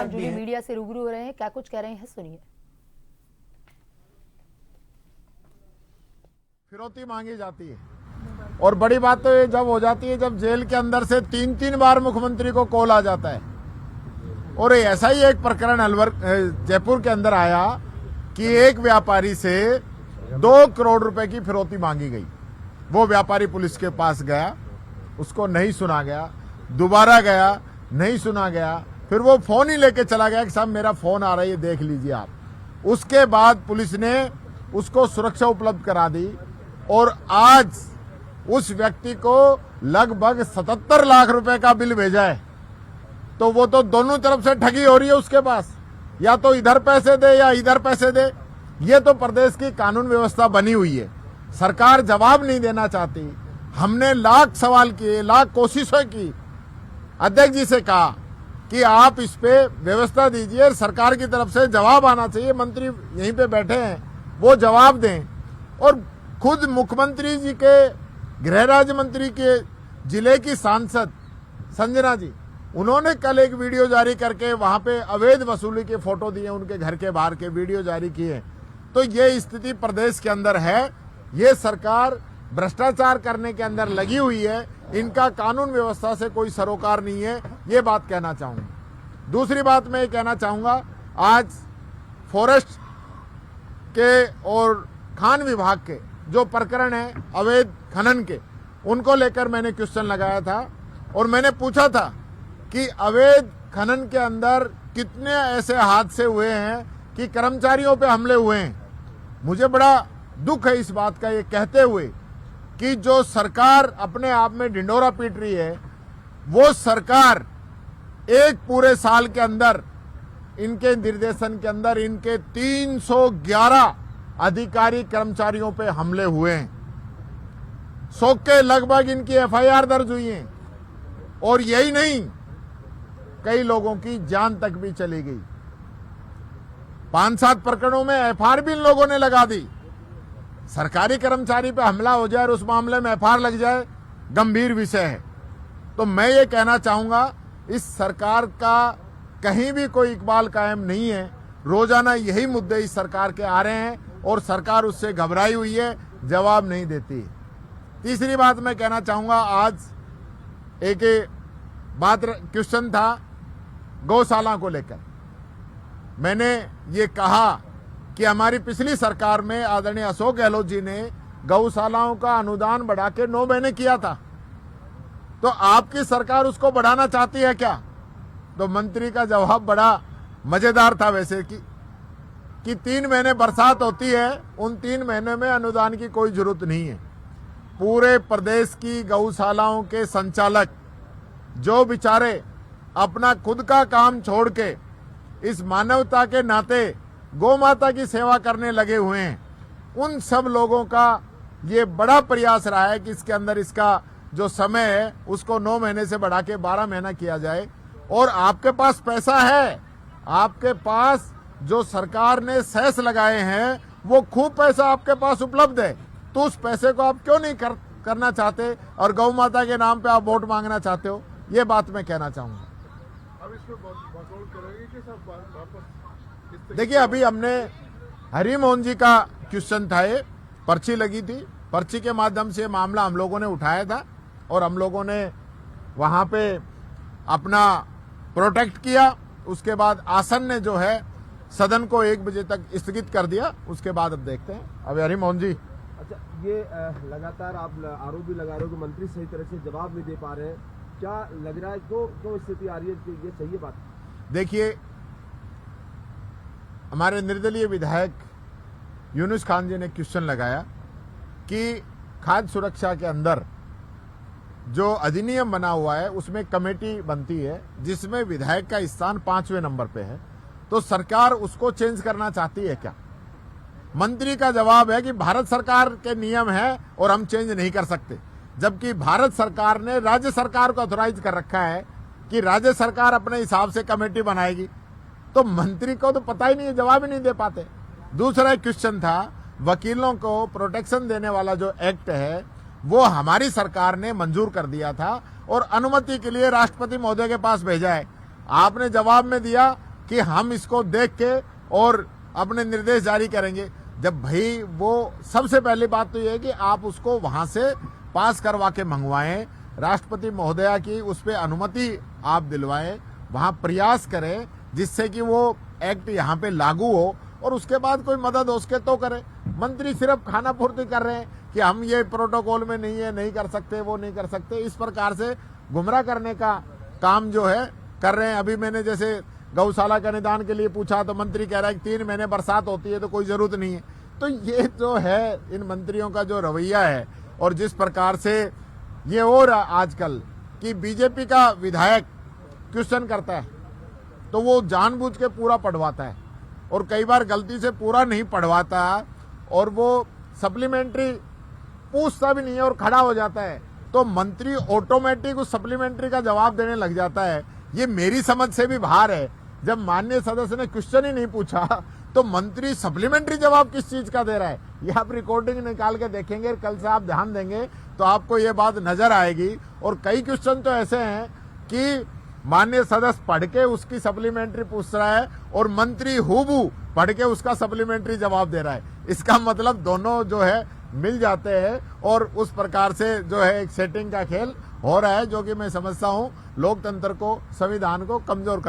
जो मीडिया से रूबरू हो रहे हैं, क्या कुछ कह रहे हैं, सुनिए। फिरौती मांगी जाती है और बड़ी बात तो ये जब हो जाती है जब जेल के अंदर से 3-3 बार मुख्यमंत्री को कॉल आ जाता है। और ऐसा ही एक प्रकरण अलवर जयपुर के अंदर आया कि एक व्यापारी से 2 करोड़ रुपए की फिरौती मांगी गई। वो व्यापारी पुलिस के पास गया, उसको नहीं सुना गया, दोबारा गया, नहीं सुना गया, फिर वो फोन ही लेके चला गया कि साहब मेरा फोन आ रहा है, ये देख लीजिए आप। उसके बाद पुलिस ने उसको सुरक्षा उपलब्ध करा दी और आज उस व्यक्ति को लगभग 77 लाख रुपए का बिल भेजा है। तो वो तो दोनों तरफ से ठगी हो रही है उसके पास, या तो इधर पैसे दे या इधर पैसे दे। ये तो प्रदेश की कानून व्यवस्था बनी हुई है, सरकार जवाब नहीं देना चाहती। हमने लाख सवाल किए, लाख कोशिशें की, अध्यक्ष जी से कहा कि आप इस पे व्यवस्था दीजिए, सरकार की तरफ से जवाब आना चाहिए। मंत्री यहीं पे बैठे हैं, वो जवाब दें। और खुद मुख्यमंत्री जी के गृह राज्य मंत्री के जिले की सांसद संजना जी, उन्होंने कल एक वीडियो जारी करके वहां पे अवैध वसूली के फोटो दिए, उनके घर के बाहर के वीडियो जारी किए। तो ये स्थिति प्रदेश के अंदर है। ये सरकार भ्रष्टाचार करने के अंदर लगी हुई है, इनका कानून व्यवस्था से कोई सरोकार नहीं है, ये बात कहना चाहूंगा। दूसरी बात मैं ये कहना चाहूंगा, आज फॉरेस्ट के और खान विभाग के जो प्रकरण है अवैध खनन के, उनको लेकर मैंने क्वेश्चन लगाया था और मैंने पूछा था कि अवैध खनन के अंदर कितने ऐसे हादसे हुए हैं कि कर्मचारियों पे हमले हुए हैं। मुझे बड़ा दुख है इस बात का, ये कहते हुए कि जो सरकार अपने आप में ढिंडोरा पीट रही है, वो सरकार एक पूरे साल के अंदर इनके निर्देशन के अंदर इनके 311 अधिकारी कर्मचारियों पे हमले हुए हैं। 100 के लगभग इनकी एफआईआर दर्ज हुई है और यही नहीं, कई लोगों की जान तक भी चली गई। 5-7 प्रकरणों में एफआईआर भी इन लोगों ने लगा दी। सरकारी कर्मचारी पे हमला हो जाए और उस मामले में एफआईआर लग जाए, गंभीर विषय है। तो मैं ये कहना चाहूंगा, इस सरकार का कहीं भी कोई इकबाल कायम नहीं है। रोजाना यही मुद्दे इस सरकार के आ रहे हैं और सरकार उससे घबराई हुई है, जवाब नहीं देती। तीसरी बात मैं कहना चाहूंगा, आज एक बात क्वेश्चन था गौशाला को लेकर। मैंने ये कहा कि हमारी पिछली सरकार में आदरणीय अशोक गहलोत जी ने गौशालाओं का अनुदान बढ़ा के 9 महीने किया था। तो आपकी सरकार उसको बढ़ाना चाहती है क्या? तो मंत्री का जवाब बड़ा मजेदार था वैसे कि 3 महीने बरसात होती है, उन 3 महीने में अनुदान की कोई जरूरत नहीं है। पूरे प्रदेश की गौशालाओं के संचालक जो बेचारे अपना खुद का काम छोड़ के इस मानवता के नाते गौ माता की सेवा करने लगे हुए हैं, उन सब लोगों का ये बड़ा प्रयास रहा है कि इसके अंदर इसका जो समय है उसको 9 महीने से बढ़ा के 12 महीना किया जाए। और आपके पास पैसा है, आपके पास जो सरकार ने सेस लगाए हैं वो खूब पैसा आपके पास उपलब्ध है, तो उस पैसे को आप क्यों नहीं करना चाहते और गौ माता के नाम पे आप वोट मांगना चाहते हो? ये बात मैं कहना चाहूंगा। अब इसमें बकौल करेंगे कि सब वापस? देखिए, अभी हमने हरि मोहन जी का क्वेश्चन था, ये पर्ची लगी थी, पर्ची के माध्यम से मामला हम लोगों ने उठाया था और हम लोगों ने वहां पे अपना प्रोटेक्ट किया। उसके बाद आसन ने जो है सदन को 1 बजे तक स्थगित कर दिया। उसके बाद अब देखते हैं। अब हरि मोहन जी, अच्छा, ये लगातार आप आरोप भी लगा रहे हो कि मंत्री सही तरह से जवाब नहीं दे पा रहे हैं, क्या लग रहा है क्यों स्थिति आ रही है कि ये सही है बात? देखिए, हमारे निर्दलीय विधायक यूनुस खान जी ने क्वेश्चन लगाया कि खाद्य सुरक्षा के अंदर जो अधिनियम बना हुआ है उसमें कमेटी बनती है जिसमें विधायक का स्थान 5वें नंबर पे है, तो सरकार उसको चेंज करना चाहती है क्या? मंत्री का जवाब है कि भारत सरकार के नियम है और हम चेंज नहीं कर सकते, जबकि भारत सरकार ने राज्य सरकार को ऑथोराइज कर रखा है कि राज्य सरकार अपने हिसाब से कमेटी बनाएगी। तो मंत्री को तो पता ही नहीं है, जवाब ही नहीं दे पाते। दूसरा क्वेश्चन था, वकीलों को प्रोटेक्शन देने वाला जो एक्ट है वो हमारी सरकार ने मंजूर कर दिया था और अनुमति के लिए राष्ट्रपति महोदय के पास भेजा है। आपने जवाब में दिया कि हम इसको देख के और अपने निर्देश जारी करेंगे। जब भाई वो सबसे पहली बात तो ये है कि आप उसको वहां से पास करवा के मंगवाएं, राष्ट्रपति महोदया की उस पर अनुमति आप दिलवाएं, वहां प्रयास करें जिससे कि वो एक्ट यहाँ पे लागू हो, और उसके बाद कोई मदद हो उसके तो करें। मंत्री सिर्फ खाना पूर्ति कर रहे हैं कि हम ये प्रोटोकॉल में नहीं है, नहीं कर सकते, वो नहीं कर सकते, इस प्रकार से गुमराह करने का काम जो है कर रहे हैं। अभी मैंने जैसे गौशाला का निदान के लिए पूछा तो मंत्री कह रहा है कि 3 महीने बरसात होती है तो कोई जरूरत नहीं है। तो ये जो है इन मंत्रियों का जो रवैया है, और जिस प्रकार से ये हो रहा आजकल कि बीजेपी का विधायक क्वेश्चन करता है तो वो जानबूझ के पूरा पढ़वाता है, और कई बार गलती से पूरा नहीं पढ़वाता और वो सप्लीमेंट्री पूछता भी नहीं है और खड़ा हो जाता है, तो मंत्री ऑटोमेटिक उस सप्लीमेंट्री का जवाब देने लग जाता है। ये मेरी समझ से भी बाहर है। जब माननीय सदस्य ने क्वेश्चन ही नहीं पूछा तो मंत्री सप्लीमेंट्री जवाब किस चीज का दे रहा है, ये आप रिकॉर्डिंग निकाल के देखेंगे, कल से आप ध्यान देंगे तो आपको ये बात नजर आएगी। और कई क्वेश्चन तो ऐसे हैं कि माननीय सदस्य पढ़ के उसकी सप्लीमेंट्री पूछ रहा है और मंत्री हूबहू पढ़ के उसका सप्लीमेंट्री जवाब दे रहा है। इसका मतलब दोनों जो है मिल जाते हैं, और उस प्रकार से जो है एक सेटिंग का खेल हो रहा है, जो कि मैं समझता हूं लोकतंत्र को, संविधान को कमजोर कर